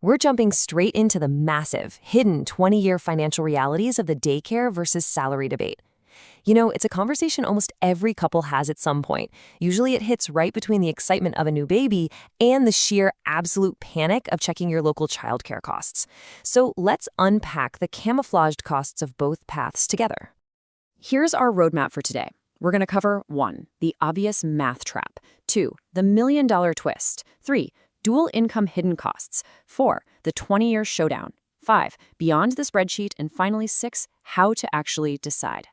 We're jumping straight into the massive, hidden 20-year financial realities of the daycare versus salary debate. It's a conversation almost every couple has at some point. Usually it hits right between the excitement of a new baby and the sheer absolute panic of checking your local childcare costs. So let's unpack the camouflaged costs of both paths together. Here's our roadmap for today. We're going to cover 1. The obvious math trap. 2. The million-dollar twist. 3. Dual income hidden costs. 4. The 20-year showdown. 5. Beyond the spreadsheet. And finally, 6. How to actually decide.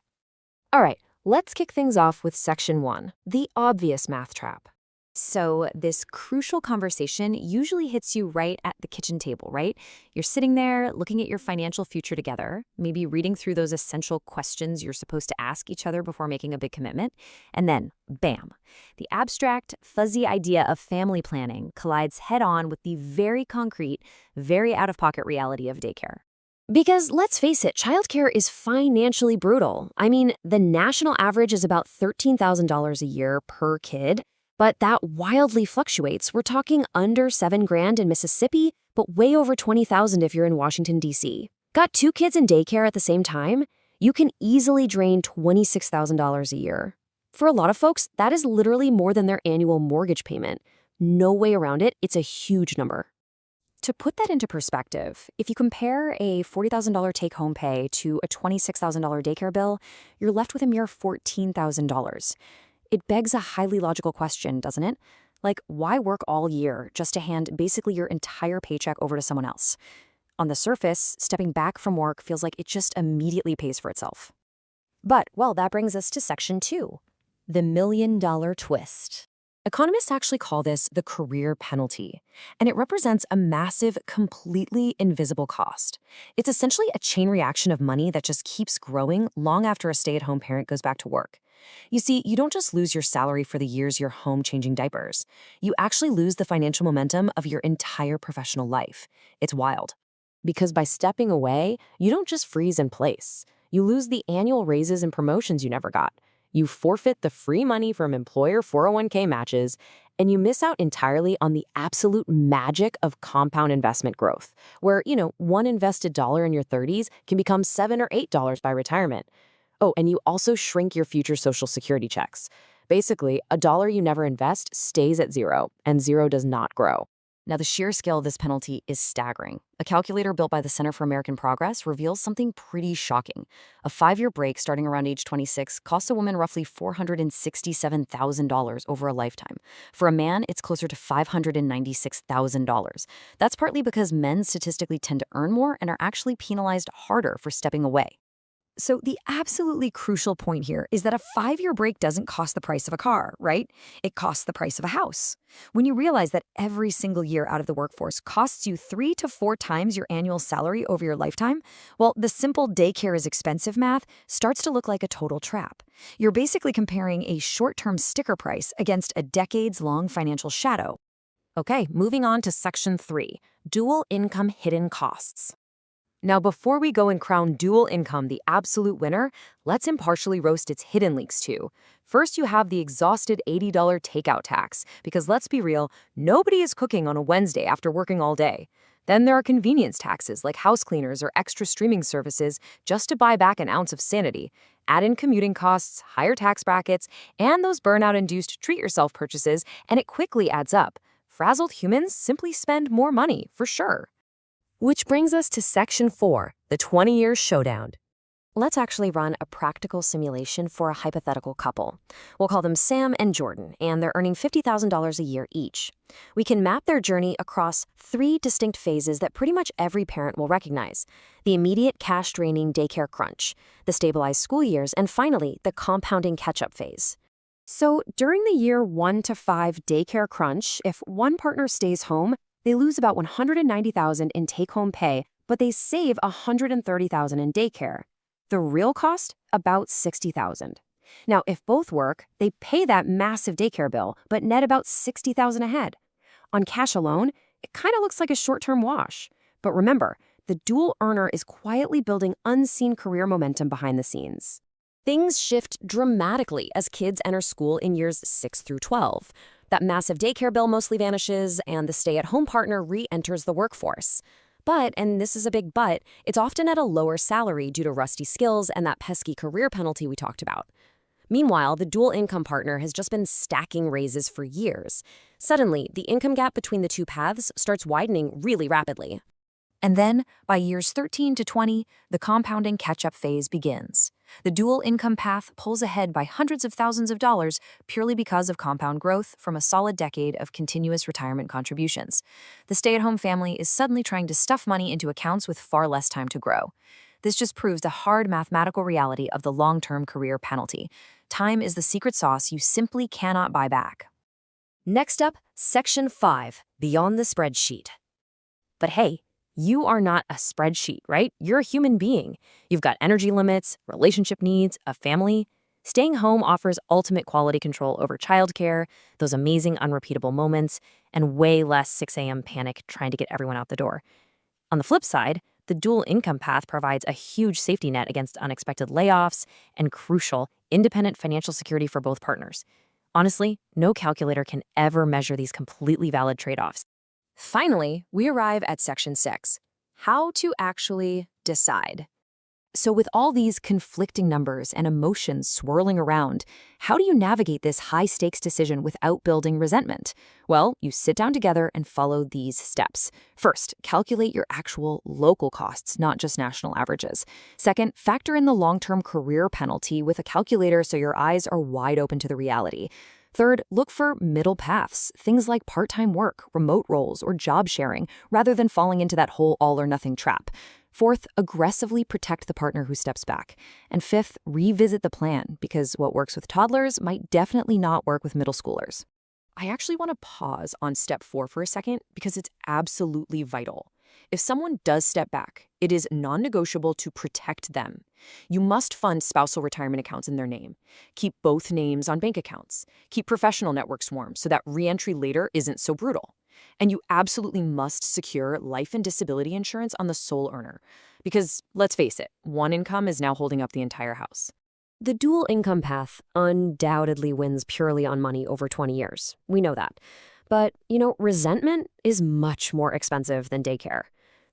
All right, let's kick things off with Section 1, the obvious math trap. So this crucial conversation usually hits you right at the kitchen table, right? You're sitting there looking at your financial future together, maybe reading through those essential questions you're supposed to ask each other before making a big commitment. And then, bam, the abstract, fuzzy idea of family planning collides head-on with the very concrete, very out-of-pocket reality of daycare. Because let's face it, childcare is financially brutal. I mean, the national average is about $13,000 a year per kid, but that wildly fluctuates. We're talking under $7,000 in Mississippi, but way over $20,000 if you're in Washington, D.C. Got 2 kids in daycare at the same time? You can easily drain $26,000 a year. For a lot of folks, that is literally more than their annual mortgage payment. No way around it, it's a huge number. To put that into perspective, if you compare a $40,000 take-home pay to a $26,000 daycare bill, you're left with a mere $14,000. It begs a highly logical question, doesn't it? Like, why work all year just to hand basically your entire paycheck over to someone else? On the surface, stepping back from work feels like it just immediately pays for itself. But, well, that brings us to Section 2, the million-dollar twist. Economists actually call this the career penalty, and it represents a massive, completely invisible cost. It's essentially a chain reaction of money that just keeps growing long after a stay-at-home parent goes back to work. You see, you don't just lose your salary for the years you're home changing diapers. You actually lose the financial momentum of your entire professional life. It's wild. Because by stepping away, you don't just freeze in place. You lose the annual raises and promotions you never got. You forfeit the free money from employer 401k matches, and you miss out entirely on the absolute magic of compound investment growth, where, one invested dollar in your 30s can become $7 or $8 by retirement. Oh, and you also shrink your future Social Security checks. Basically, a dollar you never invest stays at zero, and zero does not grow. Now, the sheer scale of this penalty is staggering. A calculator built by the Center for American Progress reveals something pretty shocking. A 5-year break starting around age 26 costs a woman roughly $467,000 over a lifetime. For a man, it's closer to $596,000. That's partly because men statistically tend to earn more and are actually penalized harder for stepping away. So the absolutely crucial point here is that a 5-year break doesn't cost the price of a car, right? It costs the price of a house. When you realize that every single year out of the workforce costs you 3 to 4 times your annual salary over your lifetime, well, the simple daycare is expensive math starts to look like a total trap. You're basically comparing a short-term sticker price against a decades-long financial shadow. Okay, moving on to Section 3, dual income hidden costs. Now, before we go and crown dual income the absolute winner, let's impartially roast its hidden leaks too. First, you have the exhausted $80 takeout tax, because let's be real, nobody is cooking on a Wednesday after working all day. Then there are convenience taxes like house cleaners or extra streaming services just to buy back an ounce of sanity. Add in commuting costs, higher tax brackets, and those burnout-induced treat-yourself purchases, and it quickly adds up. Frazzled humans simply spend more money, for sure. Which brings us to Section 4, the 20-year showdown. Let's actually run a practical simulation for a hypothetical couple. We'll call them Sam and Jordan, and they're earning $50,000 a year each. We can map their journey across 3 distinct phases that pretty much every parent will recognize: the immediate cash-draining daycare crunch, the stabilized school years, and finally, the compounding catch-up phase. So during the year 1 to 5 daycare crunch, if one partner stays home, they lose about $190,000 in take-home pay, but they save $130,000 in daycare. The real cost? About $60,000. Now, if both work, they pay that massive daycare bill, but net about $60,000 ahead. On cash alone, it kind of looks like a short-term wash. But remember, the dual earner is quietly building unseen career momentum behind the scenes. Things shift dramatically as kids enter school in years 6 through 12. That massive daycare bill mostly vanishes, and the stay-at-home partner re-enters the workforce. But, and this is a big but, it's often at a lower salary due to rusty skills and that pesky career penalty we talked about. Meanwhile, the dual income partner has just been stacking raises for years. Suddenly, the income gap between the two paths starts widening really rapidly. And then, by years 13 to 20, the compounding catch-up phase begins. The dual income path pulls ahead by hundreds of thousands of dollars purely because of compound growth from a solid decade of continuous retirement contributions. The stay-at-home family is suddenly trying to stuff money into accounts with far less time to grow. This just proves the hard mathematical reality of the long-term career penalty. Time is the secret sauce you simply cannot buy back. Next up, Section 5, Beyond the Spreadsheet. But hey, you are not a spreadsheet, right? You're a human being. You've got energy limits, relationship needs, a family. Staying home offers ultimate quality control over childcare, those amazing unrepeatable moments, and way less 6 a.m. panic trying to get everyone out the door. On the flip side, the dual income path provides a huge safety net against unexpected layoffs and crucial, independent financial security for both partners. Honestly, no calculator can ever measure these completely valid trade-offs. Finally, we arrive at Section 6, how to actually decide. So with all these conflicting numbers and emotions swirling around, how do you navigate this high-stakes decision without building resentment? Well, you sit down together and follow these steps. First, calculate your actual local costs, not just national averages. Second, factor in the long-term career penalty with a calculator so your eyes are wide open to the reality. Third, look for middle paths, things like part-time work, remote roles, or job sharing, rather than falling into that whole all-or-nothing trap. Fourth, aggressively protect the partner who steps back. And fifth, revisit the plan, because what works with toddlers might definitely not work with middle schoolers. I actually want to pause on step 4 for a second because it's absolutely vital. If someone does step back, it is non-negotiable to protect them. You must fund spousal retirement accounts in their name. Keep both names on bank accounts. Keep professional networks warm so that re-entry later isn't so brutal. And you absolutely must secure life and disability insurance on the sole earner. Because, let's face it, one income is now holding up the entire house. The dual income path undoubtedly wins purely on money over 20 years. We know that. But, resentment is much more expensive than daycare.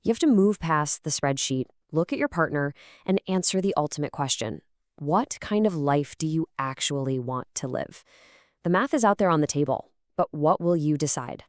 You have to move past the spreadsheet, look at your partner, and answer the ultimate question. What kind of life do you actually want to live? The math is out there on the table, but what will you decide?